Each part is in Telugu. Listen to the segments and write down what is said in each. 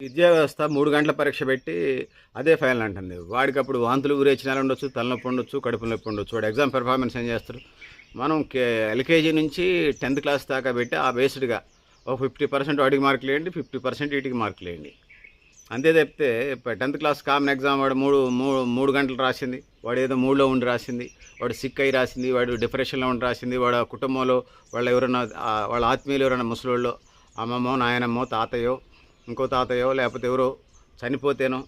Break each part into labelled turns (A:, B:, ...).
A: విద్యా వ్యవస్థ 3 గంటల పరీక్ష పెట్టి అదే ఫైనల్ అంటుంది. వాడికి అప్పుడు వాంతులు, ఊరేచనాలు ఉండొచ్చు, తలనొప్పి ఉండొచ్చు, కడుపు నొప్పి ఉండొచ్చు. వాడు ఎగ్జామ్ పెర్ఫార్మెన్స్ ఏం చేస్తాడు? మనం ఎల్‌కేజీ నుంచి 10థ్ క్లాస్ దాకా పెట్టి ఆ బేస్డ్‌గా ఒక 50% వాడికి మార్కులేయండి, 50% వీటికి మార్కులేయండి. అంతే తప్పితే 10థ్ క్లాస్ కామన్ ఎగ్జామ్ వాడు 3 గంటలు రాసింది, వాడు ఏదో మూడ్‌లో ఉండి రాసింది, వాడు సిక్ అయ్యి రాసింది, వాడు డిప్రెషన్‌లో ఉండి రాసింది, వాడు ఆ కుటుంబంలో వాళ్ళ ఆత్మీయులు ఎవరైనా ముసలోళ్ళో, అమ్మమ్మో, నాయనమ్మో, తాతయ్యో, ఇంకో తాతయ్యో లేకపోతే ఎవరో చనిపోతేనో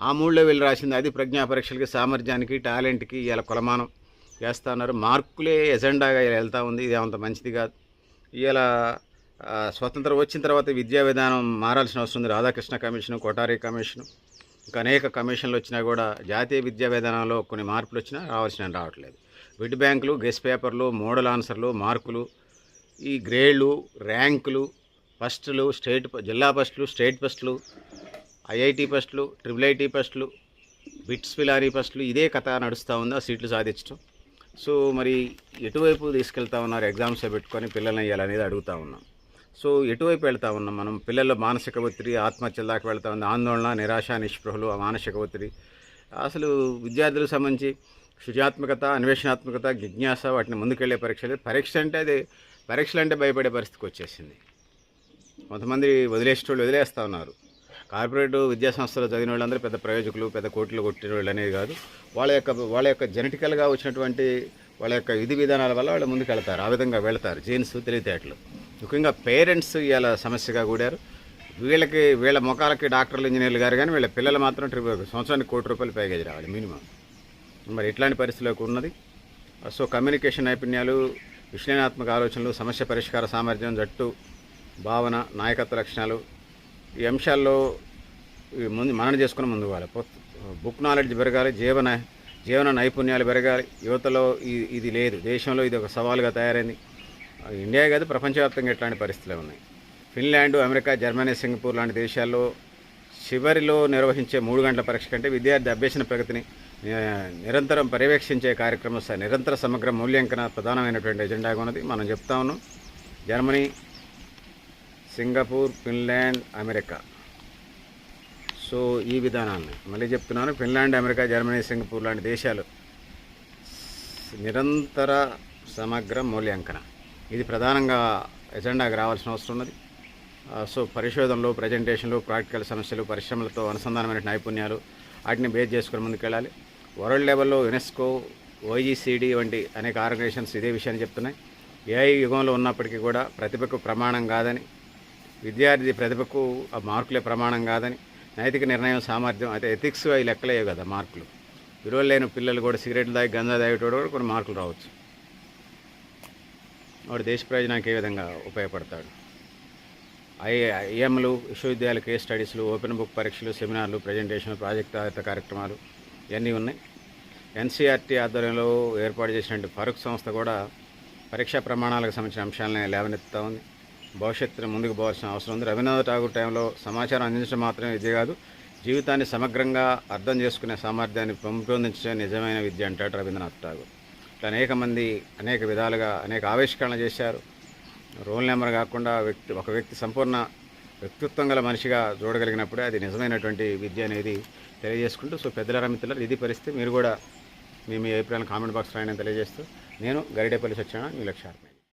A: ఆ మూడ్‌లో వెళ్ళి రాసింది. అది ప్రజ్ఞా పరీక్షలకి, సామర్థ్యానికి, టాలెంట్‌కి ఇవాళ కొలమానం చేస్తా ఉన్నారు. మార్కులే ఎజెండాగా వెళ్తూ ఉంది. ఇది అంత మంచిది కాదు. ఇవాళ స్వతంత్రం వచ్చిన తర్వాత విద్యా విధానం మారాల్సిన అవసరం ఉంది. రాధాకృష్ణ కమిషను, కొఠారి కమిషను, ఇంకా అనేక కమిషన్లు వచ్చినా కూడా జాతీయ విద్యా విధానంలో కొన్ని మార్పులు వచ్చినా రావట్లేదు. బిడ్ బ్యాంకులు, గెస్ట్ పేపర్లు, మోడల్ ఆన్సర్లు, మార్కులు, ఈ గ్రేడ్లు, ర్యాంకులు, ఫస్టులు, జిల్లా ఫస్టులు, స్టేట్ ఫస్టులు, ఐఐటి ఫస్టులు, ట్రిపుల్ ఐటీ ఫస్టులు, బిట్స్ పిలారీ ఫస్టులు, ఇదే కథ నడుస్తూ ఉంది. ఆ సీట్లు సాధించడం. సో మరి ఎటువైపు తీసుకెళ్తా ఉన్నారు ఎగ్జామ్స్ పెట్టుకొని పిల్లల్ని వేయాలనేది అడుగుతూ ఉన్నాం. సో ఎటువైపు వెళ్తా ఉన్నాం మనం? పిల్లల్లో మానసిక ఒత్తిడి, ఆత్మహత్యల దాకా వెళ్తా ఉంది. ఆందోళన, నిరాశ, నిస్పృహలు, మానసిక ఒత్తిడి. అసలు విద్యార్థులకు సంబంధించి సృజనాత్మకత, అన్వేషణాత్మకత, జిజ్ఞాస, వాటిని ముందుకెళ్లే పరీక్షలు. పరీక్షలు అంటే భయపడే పరిస్థితికి వచ్చేసింది. కొంతమంది వదిలేస్తూ ఉన్నారు. కార్పొరేట్ విద్యాసంస్థలో చదివిన వాళ్ళందరూ పెద్ద ప్రయోజకులు, పెద్ద కోట్లు కొట్టిన వాళ్ళు అనేది కాదు. వాళ్ళ యొక్క జెనెటికల్గా వచ్చినటువంటి వాళ్ళ యొక్క విధి విధానాల వల్ల వాళ్ళు ముందుకు వెళ్తారు. ఆ విధంగా వెళ్తారు. జీన్స్, తెలివితేటలు. ముఖ్యంగా పేరెంట్స్ ఇవాళ సమస్యగా కూడారు. వీళ్ళ ముఖాలకి డాక్టర్లు, ఇంజనీర్లు గారు, కానీ వీళ్ళ పిల్లలు మాత్రం సంవత్సరానికి ₹1,00,00,000 ప్యాకేజ్ రావాలి మినిమం. మరి ఇట్లాంటి పరిస్థితిలోకి ఉన్నది. సో కమ్యూనికేషన్ నైపుణ్యాలు, విశ్లేషణాత్మక ఆలోచనలు, సమస్య పరిష్కార సామర్థ్యం, జట్టు భావన, నాయకత్వ లక్షణాలు, ఈ అంశాల్లో మనన చేసుకుని ముందుకు పోవాలి. బుక్ నాలెడ్జ్ పెరగాలి, జీవన నైపుణ్యాలు పెరగాలి. యువతలో ఇది లేదు. దేశంలో ఇది ఒక సవాలుగా తయారైంది. ఇండియా కాదు, ప్రపంచవ్యాప్తంగా ఇట్లాంటి పరిస్థితులు ఉన్నాయి. ఫిన్లాండ్, అమెరికా, జర్మనీ, సింగపూర్ లాంటి దేశాల్లో చివరిలో నిర్వహించే 3 గంటల పరీక్ష కంటే విద్యార్థి అభ్యసన ప్రగతిని నిరంతరం పర్యవేక్షించే కార్యక్రమం, నిరంతర సమగ్ర మూల్యాంకన ప్రధానమైనటువంటి ఎజెండాగా ఉన్నది. మనం చెప్తా ఉన్నాం. Germany, Singapore, Finland, America. So ఈ విధానాన్ని మళ్ళీ చెప్తున్నాను. ఫిన్లాండ్, అమెరికా, జర్మనీ, సింగపూర్ లాంటి దేశాలు నిరంతర సమగ్ర మూల్యాంకన, ఇది ప్రధానంగా ఎజెండాగా రావాల్సిన అవసరం ఉన్నది. సో పరిశోధనలు, ప్రజెంటేషన్లు, ప్రాక్టికల్ సమస్యలు, పరిశ్రమలతో అనుసంధానమైన నైపుణ్యాలు, వాటిని బేస్ చేసుకుని ముందుకెళ్ళాలి. వరల్డ్ లెవెల్లో యునెస్కో, OECD వంటి అనేక ఆర్గనైజేషన్స్ ఇదే విషయాన్ని చెప్తున్నాయి. ఏఐ యుగంలో ఉన్నప్పటికీ కూడా ప్రతిభకు ప్రమాణం కాదని, విద్యార్థి ప్రతిభకు ఆ మార్కులే ప్రమాణం కాదని, నైతిక నిర్ణయం, సామర్థ్యం, అయితే ఎథిక్స్ అవి లెక్కలేవు కదా మార్కులు. విలువలు లేని పిల్లలు కూడా సిగరెట్లు తాగి, గంజా తాగేటోడు కూడా కొన్ని మార్కులు రావచ్చు. వాడు దేశ ప్రయోజనానికి ఏ విధంగా ఉపయోగపడతాడు? ఐఎంలు, విశ్వవిద్యాలయ కేస్ స్టడీస్లు, ఓపెన్ బుక్ పరీక్షలు, సెమినార్లు, ప్రజెంటేషన్లు, ప్రాజెక్ట్ ఆధారిత కార్యక్రమాలు ఇవన్నీ ఉన్నాయి. ఎన్సీఆర్టీ ఆధ్వర్యంలో ఏర్పాటు చేసినటువంటి ఫరూక్ సంస్థ కూడా పరీక్షా ప్రమాణాలకు సంబంధించిన అంశాలని లేవనెత్తుతూ ఉంది. భవిష్యత్తును ముందుకు పోవాల్సిన అవసరం ఉంది. రవీంద్రనాథ్ ఠాగూర్ టైంలో సమాచారం అందించడం మాత్రమే విద్య కాదు, జీవితాన్ని సమగ్రంగా అర్థం చేసుకునే సామర్థ్యాన్ని పెంపొందించే నిజమైన విద్య అంటాడు రవీంద్రనాథ్ ఠాగూర్. ఇట్లా అనేక మంది అనేక విధాలుగా అనేక ఆవిష్కరణలు చేశారు. రోల్ నెంబర్ కాకుండా ఒక వ్యక్తి సంపూర్ణ వ్యక్తిత్వం గల మనిషిగా చూడగలిగినప్పుడే అది నిజమైనటువంటి విద్య అనేది తెలియజేసుకుంటూ, సో పెద్దల మిత్రులు ఇది పరిస్థితి. మీరు కూడా మీ అభిప్రాయాలను కామెంట్ బాక్స్ రాయని తెలియజేస్తూ, నేను గరిడేపల్లి సత్యనారాయణ, మీ లక్ష్యార్పణ.